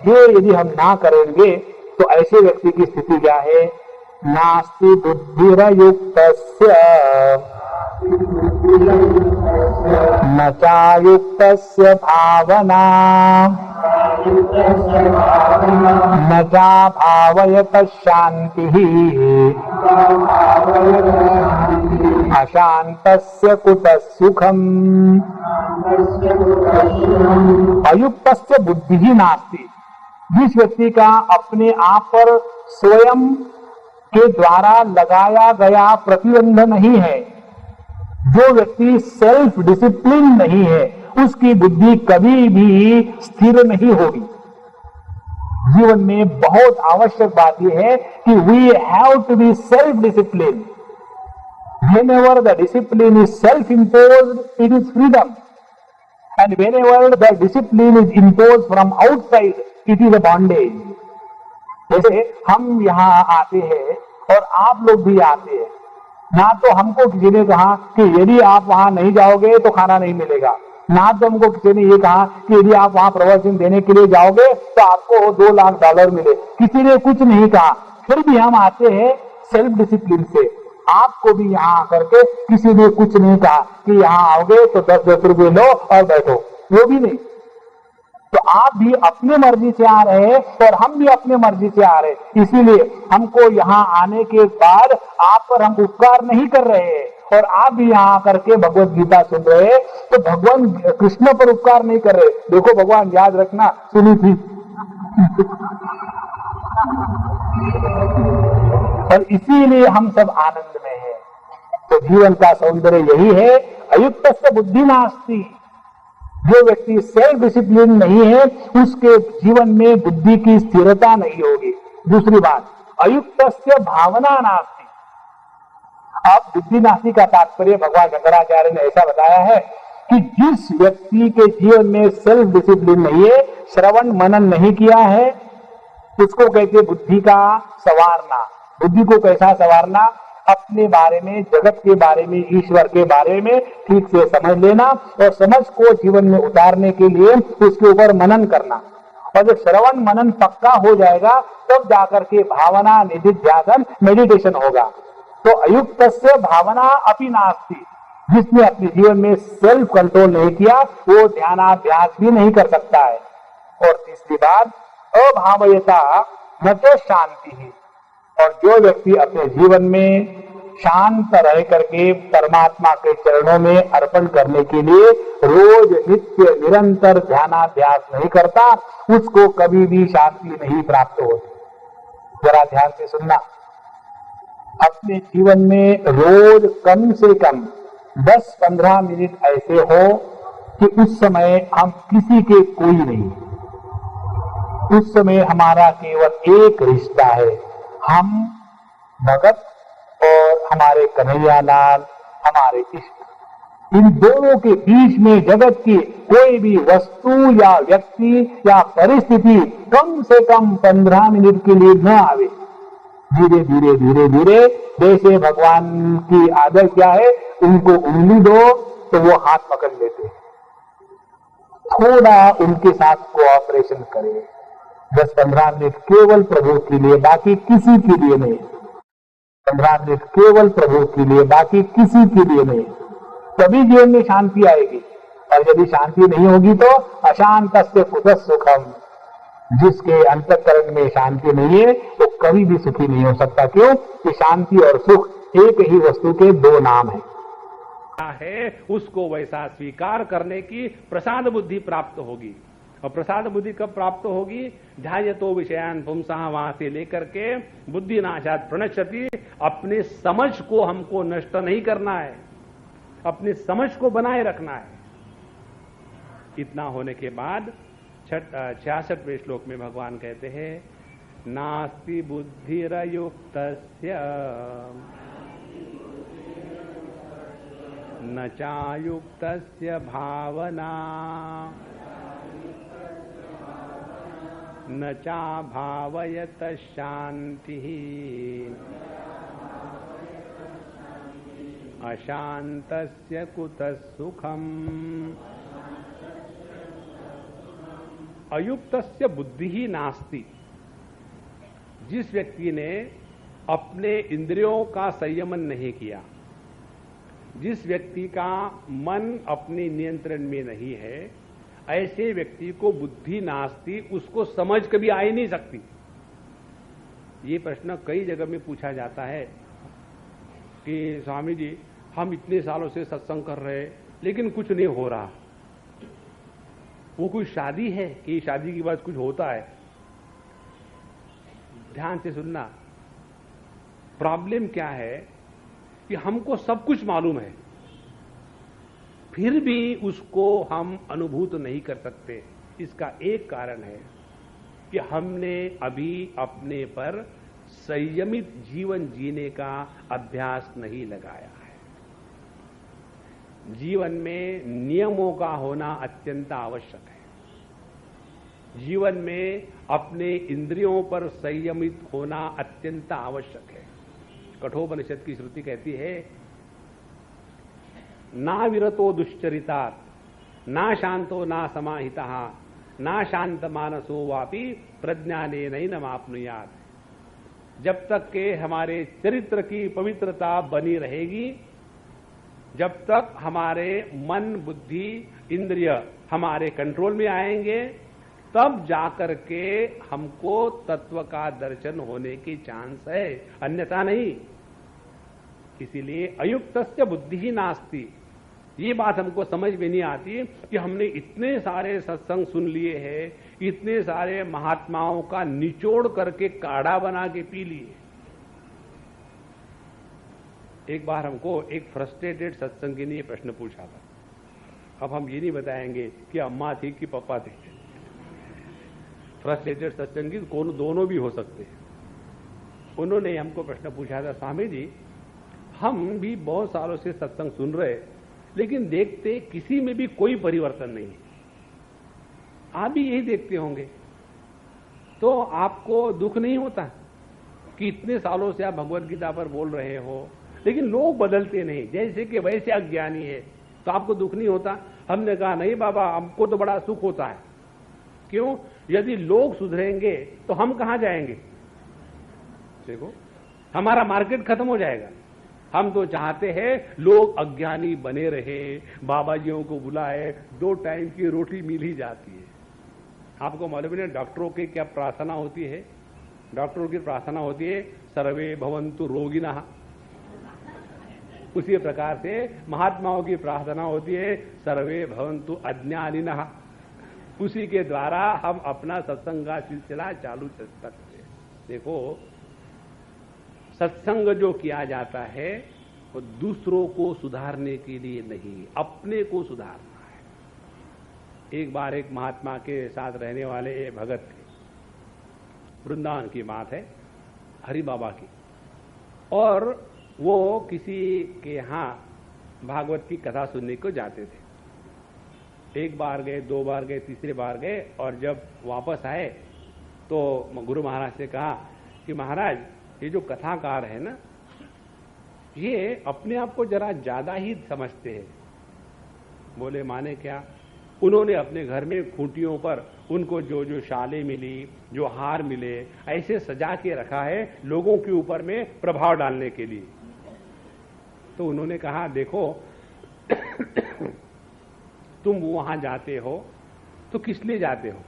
ये यदि हम ना करेंगे तो ऐसे व्यक्ति की स्थिति क्या है? नास्ति बुद्धिरयुक्तस्य न चायुक्तस्य भावना न चा भावयतः शान्तिः अशान्तस्य कुतः सुखम्। अयुक्तस्य बुद्धि नास्ति। जिस व्यक्ति का अपने आप पर स्वयं के द्वारा लगाया गया प्रतिबंध नहीं है, जो व्यक्ति सेल्फ डिसिप्लिन नहीं है, उसकी बुद्धि कभी भी स्थिर नहीं होगी। जीवन में बहुत आवश्यक बात यह है कि we have to be self discipline. Whenever the discipline is self-imposed, it is freedom. And whenever the discipline is imposed from outside, it is a bondage. जैसे हम यहाँ आते हैं और आप लोग भी आते हैं, ना तो हमको किसी ने कहा कि यदि आप वहां नहीं जाओगे तो खाना नहीं मिलेगा, ना तो हमको किसी ने ये कहा कि यदि आप वहां प्रवचन देने के लिए जाओगे तो आपको $2 लाख मिले। किसी ने कुछ नहीं कहा, फिर भी हम आते हैं सेल्फ डिसिप्लिन से। आपको भी यहाँ आकर के किसी ने कुछ नहीं कहा कि यहाँ आओगे तो 10-10 रुपए लो और बैठो, वो भी नहीं। तो आप भी अपने मर्जी से आ रहे हैं और हम भी अपने मर्जी से आ रहे हैं। इसीलिए हमको यहाँ आने के बाद आप पर हम उपकार नहीं कर रहे हैं और आप भी यहाँ आकर के भगवत गीता सुन रहे हैं, तो भगवान कृष्ण पर उपकार नहीं कर रहे। देखो भगवान, याद रखना, सुनी थी। और इसीलिए हम सब आनंद में हैं। तो जीवन का सौंदर्य यही है, अयुक्तस्य बुद्धि नास्ति। जो व्यक्ति सेल्फ डिसिप्लिन नहीं है, उसके जीवन में बुद्धि की स्थिरता नहीं होगी। दूसरी बात, अयुक्तस्य भावना नास्ति। अब बुद्धि नास्ति का तात्पर्य भगवान शंकराचार्य ने ऐसा बताया है कि जिस व्यक्ति के जीवन में सेल्फ डिसिप्लिन नहीं है, श्रवण मनन नहीं किया है, उसको कहते बुद्धि का संवारना। बुद्धि को कैसा संवारना? अपने बारे में, जगत के बारे में, ईश्वर के बारे में ठीक से समझ लेना और समझ को जीवन में उतारने के लिए उसके ऊपर मनन करना। और जब श्रवण मनन पक्का हो जाएगा तब जाकर के भावना, निधिध्यासन, मेडिटेशन होगा। तो अयुक्तस्य भावना अपि नास्ति। जिसने अपने जीवन में सेल्फ कंट्रोल नहीं किया, वो ध्यानाभ्यास भी नहीं कर सकता है। और तीसरी बात, अभावयता न तो शांति ही। और जो व्यक्ति अपने जीवन में शांत रह करके परमात्मा के चरणों में अर्पण करने के लिए रोज नित्य निरंतर ध्यानाभ्यास नहीं करता, उसको कभी भी शांति नहीं प्राप्त होती। जरा ध्यान से सुनना, अपने जीवन में रोज कम से कम 10-15 मिनट ऐसे हो कि उस समय हम किसी के कोई नहीं, उस समय हमारा केवल एक रिश्ता है, हम भगत और हमारे कन्हैया लाल, हमारे इष्ट। इन दोनों के बीच में जगत की कोई भी वस्तु या व्यक्ति या परिस्थिति कम से कम 15 मिनट के लिए न आवे। धीरे धीरे धीरे धीरे, जैसे भगवान की आदत क्या है, उनको उंगली दो तो वो हाथ पकड़ लेते हैं। थोड़ा उनके साथ कोऑपरेशन करें, 10-15 मिनट केवल प्रभु के लिए, बाकी किसी के लिए नहीं। 15 मिनट केवल प्रभु के लिए, बाकी किसी के लिए नहीं। तभी जीवन में शांति आएगी। और यदि शांति नहीं होगी तो अशांतस्य कुतः सुखम। जिसके अंतःकरण में शांति नहीं है तो कभी भी सुखी नहीं हो सकता। क्यों? कि शांति और सुख एक ही वस्तु के दो नाम है। उसको वैसा स्वीकार करने की प्रसाद बुद्धि प्राप्त होगी। और प्रसाद बुद्धि कब प्राप्त होगी? ध्यायतो विषयान पुंसः, वहां से लेकर के बुद्धि नाशात् प्रणश्यति। अपने समझ को हमको नष्ट नहीं करना है, अपनी समझ को बनाए रखना है। इतना होने के बाद 66वें श्लोक में भगवान कहते हैं, नास्ति बुद्धिरयुक्तस्य न चायुक्तस्य भावना न चा भावयत शांति अशांतस्य कुतः सुखम्। अयुक्तस्य बुद्धि ही नास्ति। जिस व्यक्ति ने अपने इंद्रियों का संयमन नहीं किया, जिस व्यक्ति का मन अपने नियंत्रण में नहीं है, ऐसे व्यक्ति को बुद्धि नास्ति, उसको समझ कभी आ ही नहीं सकती। ये प्रश्न कई जगह में पूछा जाता है कि स्वामी जी, हम इतने सालों से सत्संग कर रहे हैं लेकिन कुछ नहीं हो रहा। वो कोई शादी है कि शादी के बाद कुछ होता है? ध्यान से सुनना। प्रॉब्लम क्या है कि हमको सब कुछ मालूम है, फिर भी उसको हम अनुभूत नहीं कर सकते। इसका एक कारण है कि हमने अभी अपने पर संयमित जीवन जीने का अभ्यास नहीं लगाया है। जीवन में नियमों का होना अत्यंत आवश्यक है। जीवन में अपने इंद्रियों पर संयमित होना अत्यंत आवश्यक है। कठोपनिषद की श्रुति कहती है, ना विरतो दुश्चरितात्, ना शांतो ना समाहितः, ना शांत मानसो वापि प्रज्ञाने नैनमाप्नुयात्। जब तक के हमारे चरित्र की पवित्रता बनी रहेगी, जब तक हमारे मन, बुद्धि, इंद्रिय हमारे कंट्रोल में आएंगे, तब जाकर के हमको तत्व का दर्शन होने की चांस है, अन्यथा नहीं। इसीलिए अयुक्तस्य बुद्धि ही नास्ति। ये बात हमको समझ में नहीं आती कि हमने इतने सारे सत्संग सुन लिए हैं, इतने सारे महात्माओं का निचोड़ करके काढ़ा बना के पी लिए। एक बार हमको एक फ्रस्ट्रेटेड सत्संगी ने ये प्रश्न पूछा था। अब हम ये नहीं बताएंगे कि अम्मा थी कि पापा थे। फ्रस्ट्रेटेड सत्संगी कौन, दोनों भी हो सकते हैं। उन्होंने हमको प्रश्न पूछा था, स्वामी जी, हम भी बहुत सालों से सत्संग सुन रहे, लेकिन देखते किसी में भी कोई परिवर्तन नहीं। आप भी यही देखते होंगे, तो आपको दुख नहीं होता कि इतने सालों से आप भगवत गीता पर बोल रहे हो लेकिन लोग बदलते नहीं, जैसे कि वैसे अज्ञानी है, तो आपको दुख नहीं होता? हमने कहा, नहीं बाबा, हमको तो बड़ा सुख होता है। क्यों? यदि लोग सुधरेंगे तो हम कहां जाएंगे? देखो, हमारा मार्केट खत्म हो जाएगा। हम तो चाहते हैं लोग अज्ञानी बने रहे, बाबा जियों को बुलाए, 2 टाइम की रोटी मिल ही जाती है। आपको मालूम है डॉक्टरों की क्या प्रार्थना होती है? डॉक्टरों की प्रार्थना होती है, सर्वे भवन्तु रोगिनः। उसी प्रकार से महात्माओं की प्रार्थना होती है, सर्वे भवन्तु अज्ञानिनः। उसी के द्वारा हम अपना सत्संग का सिलसिला चालू कर सकते हैं। देखो, सत्संग जो किया जाता है वो दूसरों को सुधारने के लिए नहीं, अपने को सुधारना है। एक बार एक महात्मा के साथ रहने वाले भगत थे, वृंदावन की बात है, हरि बाबा की, और वो किसी के यहां भागवत की कथा सुनने को जाते थे। 1 बार गए, 2 बार गए, तीसरे बार गए, और जब वापस आए तो गुरु महाराज से कहा कि महाराज, ये जो कथाकार है ना, ये अपने आप को जरा ज्यादा ही समझते हैं। बोले, माने क्या? उन्होंने अपने घर में खूंटियों पर उनको जो जो शालें मिली, जो हार मिले, ऐसे सजा के रखा है लोगों के ऊपर में प्रभाव डालने के लिए। तो उन्होंने कहा, देखो तुम वहां जाते हो तो किस लिए जाते हो?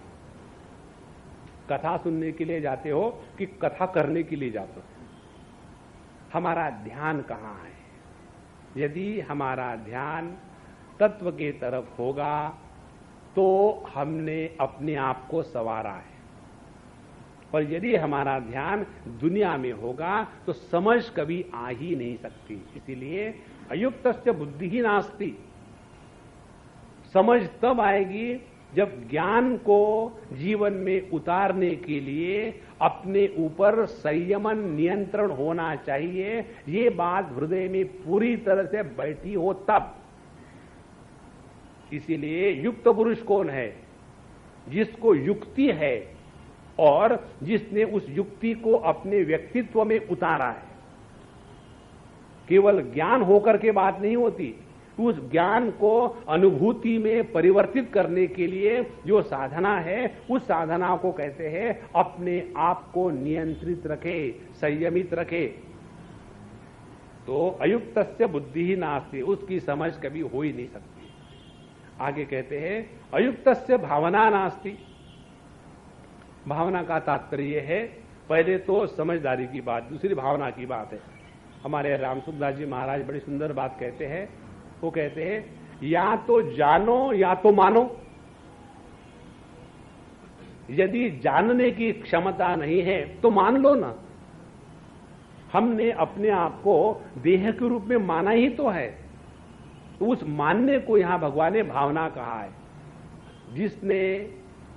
कथा सुनने के लिए जाते हो कि कथा करने के लिए जाते हो? हमारा ध्यान कहां है? यदि हमारा ध्यान तत्व के तरफ होगा तो हमने अपने आप को संवारा है, और यदि हमारा ध्यान दुनिया में होगा तो समझ कभी आ ही नहीं सकती। इसीलिए अयुक्तस्य बुद्धि ही नास्ति। समझ तब आएगी जब ज्ञान को जीवन में उतारने के लिए अपने ऊपर संयमन, नियंत्रण होना चाहिए। ये बात हृदय में पूरी तरह से बैठी हो तब। इसीलिए युक्त पुरुष कौन है? जिसको युक्ति है और जिसने उस युक्ति को अपने व्यक्तित्व में उतारा है। केवल ज्ञान होकर के बात नहीं होती, उस ज्ञान को अनुभूति में परिवर्तित करने के लिए जो साधना है, उस साधना को कहते हैं अपने आप को नियंत्रित रखे, संयमित रखे। तो अयुक्तस्य बुद्धि ही नास्ति, उसकी समझ कभी हो ही नहीं सकती। आगे कहते हैं अयुक्तस्य भावना नास्ति। भावना का तात्पर्य है पहले तो समझदारी की बात, दूसरी भावना की बात है। हमारे रामसुखदास जी महाराज बड़ी सुंदर बात कहते हैं। वो कहते हैं या तो जानो या तो मानो। यदि जानने की क्षमता नहीं है तो मान लो ना। हमने अपने आप को देह के रूप में माना ही तो है, तो उस मानने को यहां भगवान ने भावना कहा है। जिसने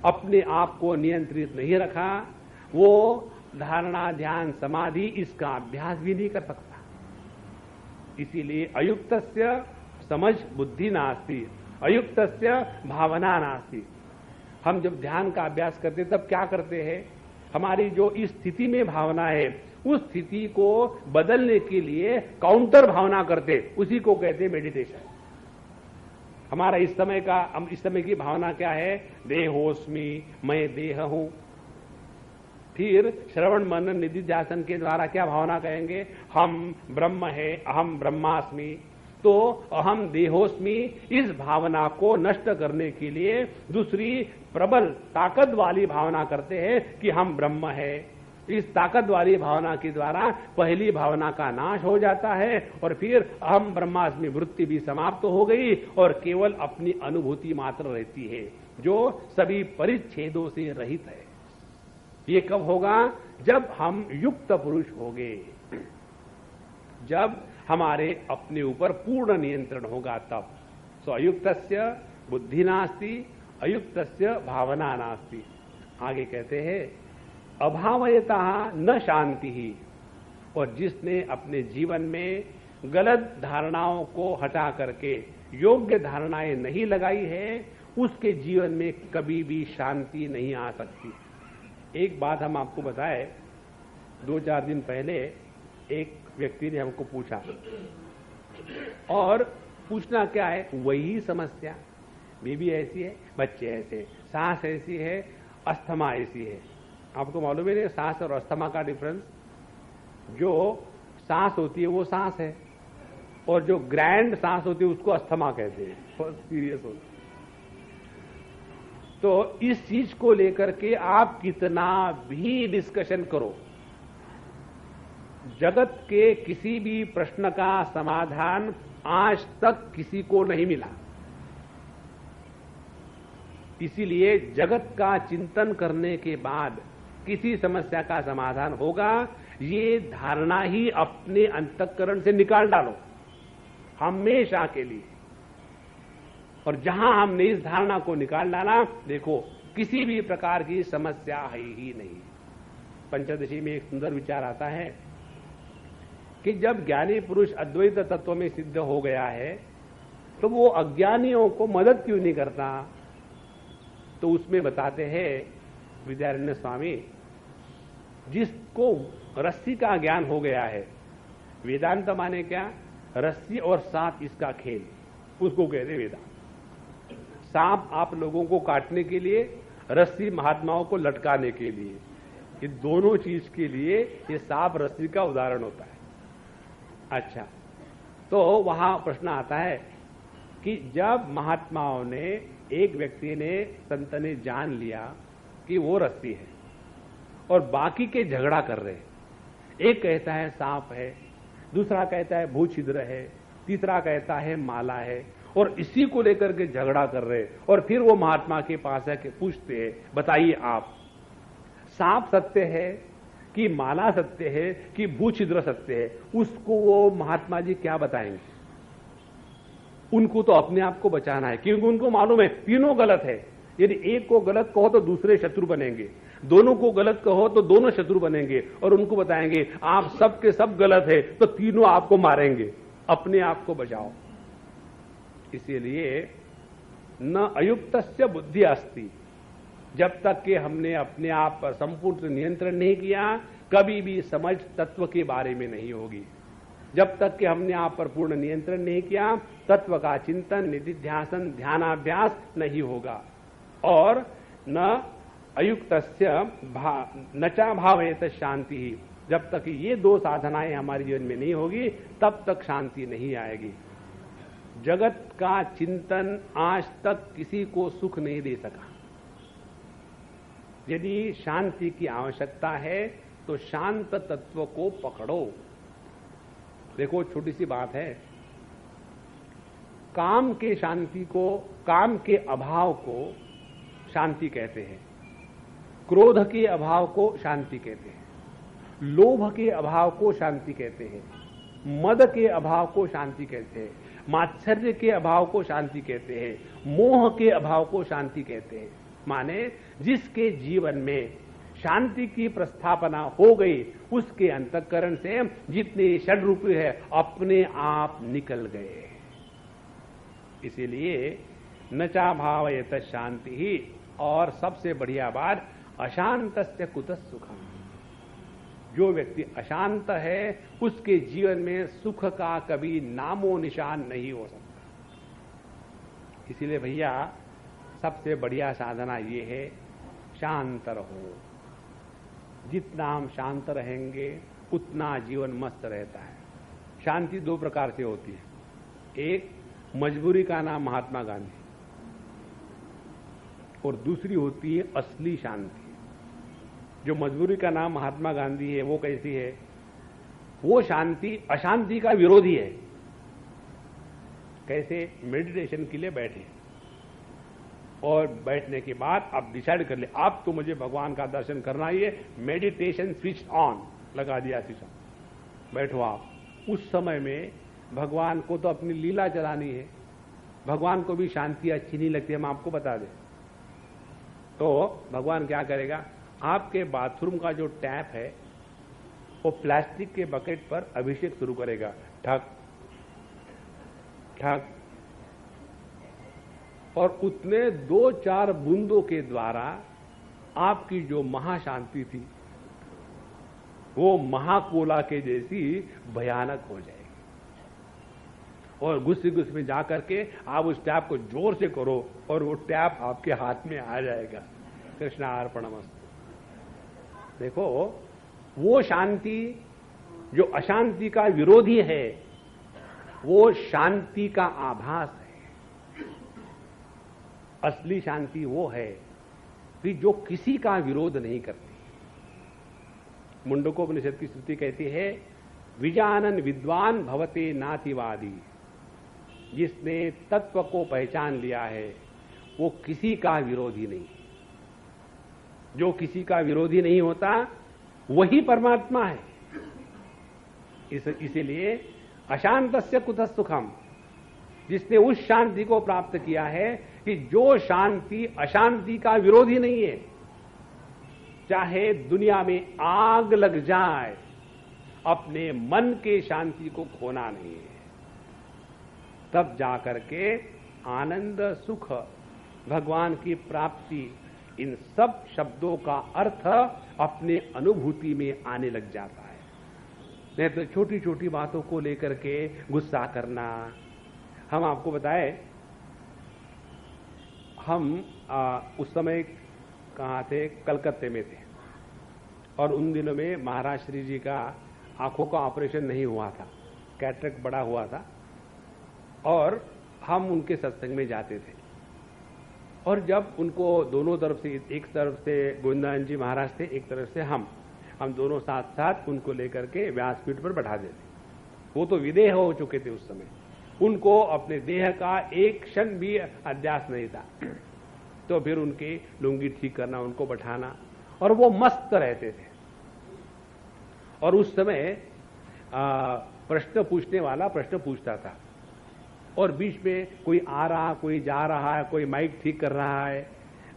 अपने आप को नियंत्रित नहीं रखा वो धारणा, ध्यान, समाधि इसका अभ्यास भी नहीं कर सकता। इसीलिए अयुक्तस्य समझ बुद्धि नास्ति, अयुक्तस्य भावना नास्ति। हम जब ध्यान का अभ्यास करते तब क्या करते हैं? हमारी जो इस स्थिति में भावना है उस स्थिति को बदलने के लिए काउंटर भावना करते, उसी को कहते हैं मेडिटेशन। हमारा इस समय की भावना क्या है? देहोस्मि, मैं देह हूं। फिर श्रवण मनन निधिध्यासन के द्वारा क्या भावना कहेंगे? हम ब्रह्म है, अहम ब्रह्मास्मि। तो अहम देहोस्मि इस भावना को नष्ट करने के लिए दूसरी प्रबल ताकत वाली भावना करते हैं कि हम ब्रह्म है। इस ताकत वाली भावना के द्वारा पहली भावना का नाश हो जाता है और फिर अहम ब्रह्मास्मि वृत्ति भी समाप्त हो गई और केवल अपनी अनुभूति मात्र रहती है जो सभी परिच्छेदों से रहित है। ये कब होगा? जब हम युक्त पुरुष होंगे, जब हमारे अपने ऊपर पूर्ण नियंत्रण होगा तब। सो अयुक्तस्य बुद्धि नास्ति, अयुक्तस्य भावना नास्ति। आगे कहते हैं अभावयता न शांति ही। और जिसने अपने जीवन में गलत धारणाओं को हटा करके योग्य धारणाएं नहीं लगाई है उसके जीवन में कभी भी शांति नहीं आ सकती। एक बात हम आपको बताए, 2-4 दिन पहले एक व्यक्ति ने हमको पूछा, और पूछना क्या है? वही समस्या, बीवी ऐसी है, बच्चे ऐसे, सांस ऐसी है, अस्थमा ऐसी है। आपको मालूम है सांस और अस्थमा का डिफरेंस? जो सांस होती है वो सांस है और जो ग्रैंड सांस होती है उसको अस्थमा कहते हैं, बहुत सीरियस होती है। तो इस चीज को लेकर के आप कितना भी डिस्कशन करो, जगत के किसी भी प्रश्न का समाधान आज तक किसी को नहीं मिला। इसीलिए जगत का चिंतन करने के बाद किसी समस्या का समाधान होगा, ये धारणा ही अपने अंतःकरण से निकाल डालो हमेशा के लिए। और जहां हमने इस धारणा को निकाल डाला, देखो किसी भी प्रकार की समस्या है ही नहीं। पंचदशी में एक सुंदर विचार आता है कि जब ज्ञानी पुरुष अद्वैत तत्व में सिद्ध हो गया है तो वो अज्ञानियों को मदद क्यों नहीं करता? तो उसमें बताते हैं विद्यारण्य स्वामी, जिसको रस्सी का ज्ञान हो गया है, वेदांत माने क्या? रस्सी और सांप इसका खेल, उसको कहते वेदांत। सांप आप लोगों को काटने के लिए, रस्सी महात्माओं को लटकाने के लिए। ये दोनों चीज के लिए ये सांप रस्सी का उदाहरण होता है। अच्छा, तो वहां प्रश्न आता है कि जब महात्माओं ने, एक व्यक्ति ने, संत ने जान लिया कि वो रस्सी है और बाकी के झगड़ा कर रहे हैं, एक कहता है सांप है, दूसरा कहता है भू छिद्र है, तीसरा कहता है माला है, और इसी को लेकर के झगड़ा कर रहे हैं। और फिर वो महात्मा के पास है कि पूछते हैं, बताइए आप, सांप सत्य है कि माला सत्य है कि भू छिद्र सत्य है? उसको वो महात्मा जी क्या बताएंगे? उनको तो अपने आप को बचाना है, क्योंकि उनको मालूम है तीनों गलत है। यदि एक को गलत कहो तो दूसरे शत्रु बनेंगे, दोनों को गलत कहो तो दोनों शत्रु बनेंगे, और उनको बताएंगे आप सब के सब गलत है तो तीनों आपको मारेंगे। अपने आप को बचाओ। इसीलिए न अयुक्तस्य बुद्धि अस्ति, जब तक कि हमने अपने आप पर संपूर्ण नियंत्रण नहीं किया, कभी भी समझ तत्व के बारे में नहीं होगी। जब तक कि हमने आप पर पूर्ण नियंत्रण नहीं किया, तत्व का चिंतन, निधिध्यासन, ध्यानाभ्यास नहीं होगा। और न अयुक्तस्य न चा भावयत शांति ही, जब तक ये दो साधनाएं हमारे जीवन में नहीं होगी तब तक शांति नहीं आएगी। जगत का चिंतन आज तक किसी को सुख नहीं दे सका। यदि शांति की आवश्यकता है तो शांत तत्व को पकड़ो। देखो, छोटी सी बात है, काम के शांति को, काम के अभाव को शांति कहते हैं, क्रोध के अभाव को शांति कहते हैं, लोभ के अभाव को शांति कहते हैं, मद के अभाव को शांति कहते हैं, मात्सर्य के अभाव को शांति कहते हैं, मोह के अभाव को शांति कहते हैं। माने जिसके जीवन में शांति की प्रस्थापना हो गई, उसके अंतःकरण से जितने षड्रूपी है अपने आप निकल गए। इसीलिए न चा भावयत शांति ही, और सबसे बढ़िया बात, अशांतस्य कुतः सुखम। जो व्यक्ति अशांत है उसके जीवन में सुख का कभी नामो निशान नहीं हो सकता। इसीलिए भैया सबसे बढ़िया साधना ये है, शांत रहो। जितना हम शांत रहेंगे उतना जीवन मस्त रहता है। शांति दो प्रकार से होती है, एक मजबूरी का नाम महात्मा गांधी, और दूसरी होती है असली शांति। जो मजबूरी का नाम महात्मा गांधी है वो कैसी है? वो शांति अशांति का विरोधी है। कैसे? मेडिटेशन के लिए बैठे और बैठने के बाद आप डिसाइड कर ले, आप तो मुझे भगवान का दर्शन करना ही है, मेडिटेशन स्विच ऑन, लगा दिया स्विच ऑन, बैठो आप। उस समय में भगवान को तो अपनी लीला चलानी है, भगवान को भी शांति अच्छी नहीं लगती, हम आपको बता दें। तो भगवान क्या करेगा, आपके बाथरूम का जो टैप है वो प्लास्टिक के बकेट पर अभिषेक शुरू करेगा, ठक ठक, और उतने 2-4 बूंदों के द्वारा आपकी जो महाशांति थी वो महाकोला के जैसी भयानक हो जाएगी। और गुस्से में जाकर के आप उस टैप को जोर से करो और वो टैप आपके हाथ में आ जाएगा। कृष्णार्पणमस्तु। देखो, वो शांति जो अशांति का विरोधी है वो शांति का आभास है। असली शांति वो है कि जो किसी का विरोध नहीं करती। मुंडकोपनिषद की श्रुति कहती है, विजानन विद्वान भवते नातिवादी। जिसने तत्व को पहचान लिया है वो किसी का विरोधी नहीं। जो किसी का विरोधी नहीं होता वही परमात्मा है। इसीलिए अशांतस्य कुतः सुखम, जिसने उस शांति को प्राप्त किया है कि जो शांति अशांति का विरोधी नहीं है। चाहे दुनिया में आग लग जाए, अपने मन के शांति को खोना नहीं है। तब जाकर के आनंद, सुख, भगवान की प्राप्ति, इन सब शब्दों का अर्थ अपने अनुभूति में आने लग जाता है। नहीं तो छोटी छोटी बातों को लेकर के गुस्सा करना। हम आपको बताएं, हम उस समय कहाँ थे? कलकत्ते में थे, और उन दिनों में महाराज श्री जी का आंखों का ऑपरेशन नहीं हुआ था, कैटरेक्ट बड़ा हुआ था, और हम उनके सत्संग में जाते थे। और जब उनको दोनों तरफ से, एक तरफ से गोविंदानंद जी महाराज थे, एक तरफ से हम दोनों साथ साथ उनको लेकर के व्यासपीठ पर बैठा देते। वो तो विदेह हो चुके थे उस समय, उनको अपने देह का एक क्षण भी अध्यास नहीं था। तो फिर उनके लुंगी ठीक करना, उनको बैठाना, और वो मस्त रहते थे। और उस समय प्रश्न पूछने वाला प्रश्न पूछता था, और बीच में कोई आ रहा, कोई जा रहा है, कोई माइक ठीक कर रहा है,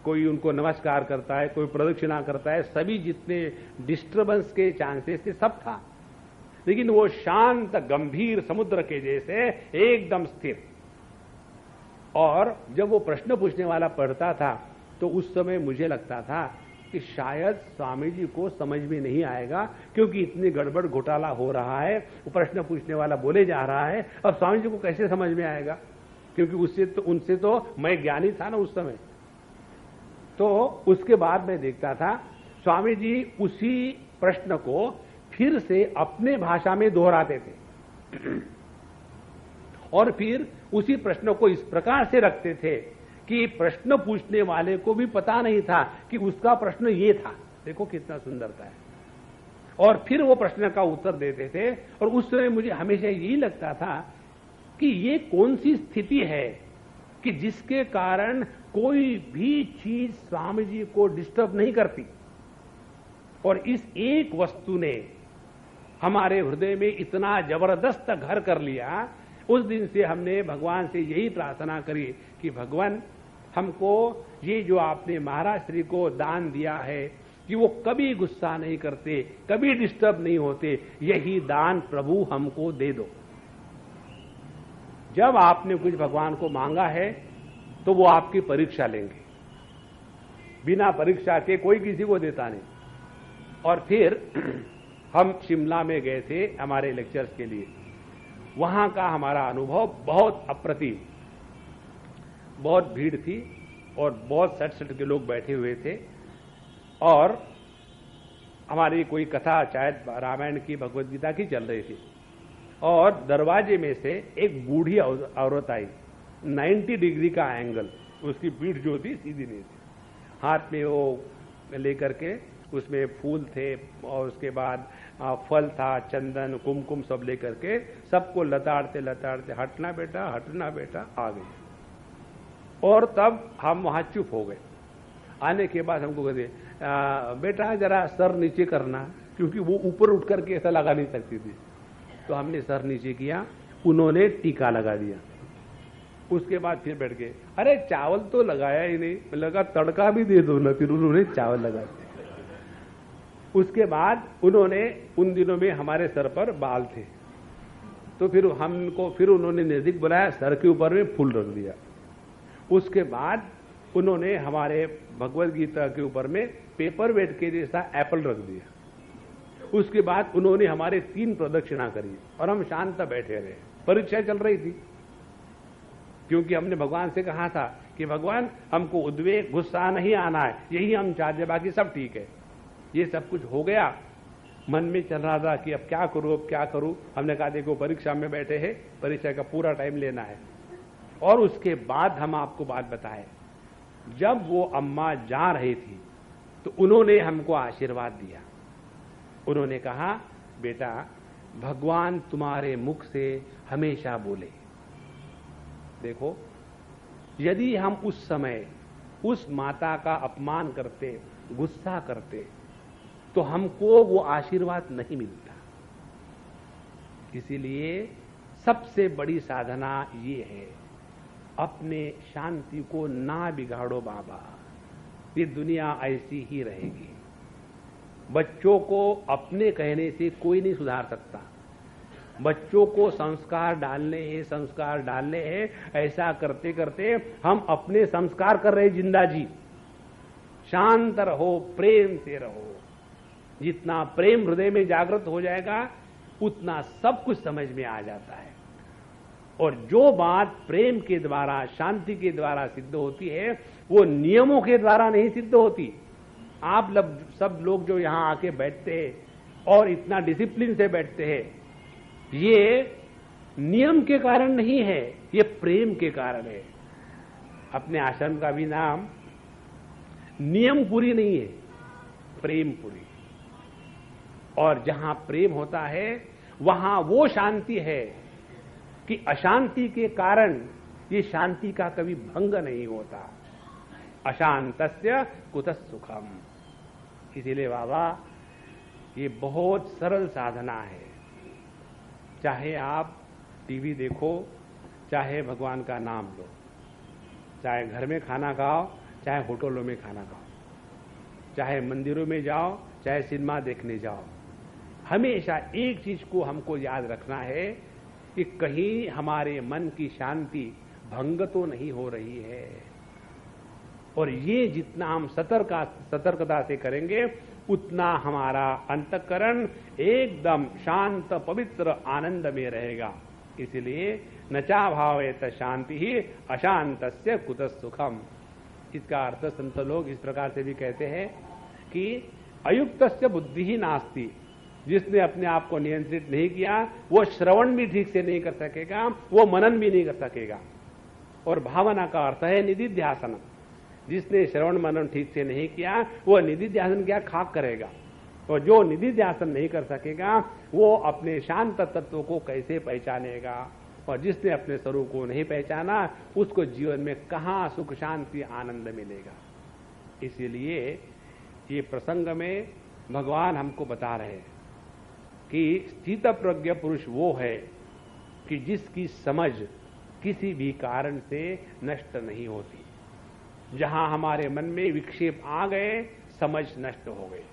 कोई उनको नमस्कार करता है, कोई प्रदक्षिणा करता है। सभी जितने डिस्टर्बेंस के चांसेस थे सब था, लेकिन वो शांत गंभीर समुद्र के जैसे एकदम स्थिर। और जब वो प्रश्न पूछने वाला पढ़ता था तो उस समय मुझे लगता था कि शायद स्वामी जी को समझ में नहीं आएगा, क्योंकि इतनी गड़बड़ घोटाला हो रहा है, वो प्रश्न पूछने वाला बोले जा रहा है, अब स्वामी जी को कैसे समझ में आएगा, क्योंकि उनसे तो मैं ज्ञानी था ना उस समय। तो उसके बाद मैं देखता था स्वामी जी उसी प्रश्न को फिर से अपने भाषा में दोहराते थे और फिर उसी प्रश्न को इस प्रकार से रखते थे कि प्रश्न पूछने वाले को भी पता नहीं था कि उसका प्रश्न ये था। देखो कितना सुंदरता है। और फिर वो प्रश्न का उत्तर देते थे, और उस समय मुझे हमेशा यही लगता था कि ये कौन सी स्थिति है कि जिसके कारण कोई भी चीज स्वामी जी को डिस्टर्ब नहीं करती, और इस एक वस्तु ने हमारे हृदय में इतना जबरदस्त घर कर लिया। उस दिन से हमने भगवान से यही प्रार्थना करी कि भगवान हमको ये जो आपने महाराज श्री को दान दिया है कि वो कभी गुस्सा नहीं करते, कभी डिस्टर्ब नहीं होते, यही दान प्रभु हमको दे दो। जब आपने कुछ भगवान को मांगा है तो वो आपकी परीक्षा लेंगे, बिना परीक्षा के कोई किसी को देता नहीं। और फिर हम शिमला में गए थे हमारे लेक्चर्स के लिए। वहां का हमारा अनुभव बहुत अप्रतिम, बहुत भीड़ थी और बहुत सट के लोग बैठे हुए थे, और हमारी कोई कथा शायद रामायण की भगवत गीता की चल रही थी, और दरवाजे में से एक बूढ़ी औरत आई, 90 डिग्री का एंगल, उसकी पीठ जो थी सीधी नहीं थी, हाथ में वो लेकर के उसमें फूल थे और उसके बाद फल था, चंदन कुमकुम सब लेकर के सबको लताड़ते लताड़ते हटना बेटा आ गई। और तब हम वहां चुप हो गए। आने के बाद हमको कहते बेटा जरा सर नीचे करना, क्योंकि वो ऊपर उठ करके ऐसा लगा नहीं सकती थी। तो हमने सर नीचे किया, उन्होंने टीका लगा दिया। उसके बाद फिर बैठ गए। अरे चावल तो लगाया ही नहीं, लगा तड़का भी दे दो ना, फिर उन्होंने चावल लगा दिया। उसके बाद उन्होंने, उन दिनों में हमारे सर पर बाल थे, तो फिर उन्होंने नजदीक बुलाया, सर के ऊपर में फूल रख दिया। उसके बाद उन्होंने हमारे भगवत गीता के ऊपर में पेपर वेट के जैसा एप्पल रख दिया। उसके बाद उन्होंने हमारे 3 प्रदक्षिणा करी और हम शांत बैठे रहे। परीक्षा चल रही थी, क्योंकि हमने भगवान से कहा था कि भगवान हमको उद्वेग गुस्सा नहीं आना है, यही हम चाहते, बाकी सब ठीक है। ये सब कुछ हो गया, मन में चल रहा था कि अब क्या करूं। हमने कहा देखो परीक्षा में बैठे हैं, परीक्षा का पूरा टाइम लेना है। और उसके बाद हम आपको बात बताएं, जब वो अम्मा जा रही थी तो उन्होंने हमको आशीर्वाद दिया। उन्होंने कहा बेटा भगवान तुम्हारे मुख से हमेशा बोले। देखो, यदि हम उस समय उस माता का अपमान करते, गुस्सा करते, तो हमको वो आशीर्वाद नहीं मिलता। इसीलिए सबसे बड़ी साधना ये है, अपने शांति को ना बिगाड़ो बाबा, ये दुनिया ऐसी ही रहेगी। बच्चों को अपने कहने से कोई नहीं सुधार सकता। बच्चों को संस्कार डालने हैं, ऐसा करते करते हम अपने संस्कार कर रहे जिंदा जी। शांत रहो, प्रेम से रहो। जितना प्रेम हृदय में जागृत हो जाएगा उतना सब कुछ समझ में आ जाता है। और जो बात प्रेम के द्वारा, शांति के द्वारा सिद्ध होती है, वो नियमों के द्वारा नहीं सिद्ध होती। आप सब लोग जो यहां आके बैठते हैं और इतना डिसिप्लिन से बैठते हैं, ये नियम के कारण नहीं है, ये प्रेम के कारण है। अपने आश्रम का भी नाम नियमपुरी नहीं है, प्रेमपुरी। और जहां प्रेम होता है वहां वो शांति है कि अशांति के कारण ये शांति का कभी भंग नहीं होता। अशांतस्य कुतः सुखम। इसीलिए बाबा ये बहुत सरल साधना है। चाहे आप टीवी देखो, चाहे भगवान का नाम लो, चाहे घर में खाना खाओ, चाहे होटलों में खाना खाओ, चाहे मंदिरों में जाओ, चाहे सिनेमा देखने जाओ, हमेशा एक चीज को हमको याद रखना है कि कहीं हमारे मन की शांति भंग तो नहीं हो रही है। और ये जितना हम सतर्कता से करेंगे उतना हमारा अंतःकरण एकदम शांत पवित्र आनंद में रहेगा। इसलिए न चा भावेत शांति ही अशांतस्य कुतः सुखम। इसका अर्थ संत लोग इस प्रकार से भी कहते हैं कि अयुक्तस्य बुद्धि ही नास्ति। जिसने अपने आप को नियंत्रित नहीं किया वो श्रवण भी ठीक से नहीं कर सकेगा, वो मनन भी नहीं कर सकेगा। और भावना का अर्थ है निधिध्यासन। जिसने श्रवण मनन ठीक से नहीं किया वो निधिध्यासन क्या खाक करेगा। और जो निधिध्यासन नहीं कर सकेगा वो अपने शांत तत्व को कैसे पहचानेगा। और जिसने अपने स्वरूप को नहीं पहचाना उसको जीवन में कहां सुख शांति आनंद मिलेगा। इसीलिए ये प्रसंग में भगवान हमको बता रहे हैं कि स्थित प्रज्ञ पुरुष वो है कि जिसकी समझ किसी भी कारण से नष्ट नहीं होती। जहां हमारे मन में विक्षेप आ गए समझ नष्ट हो गए।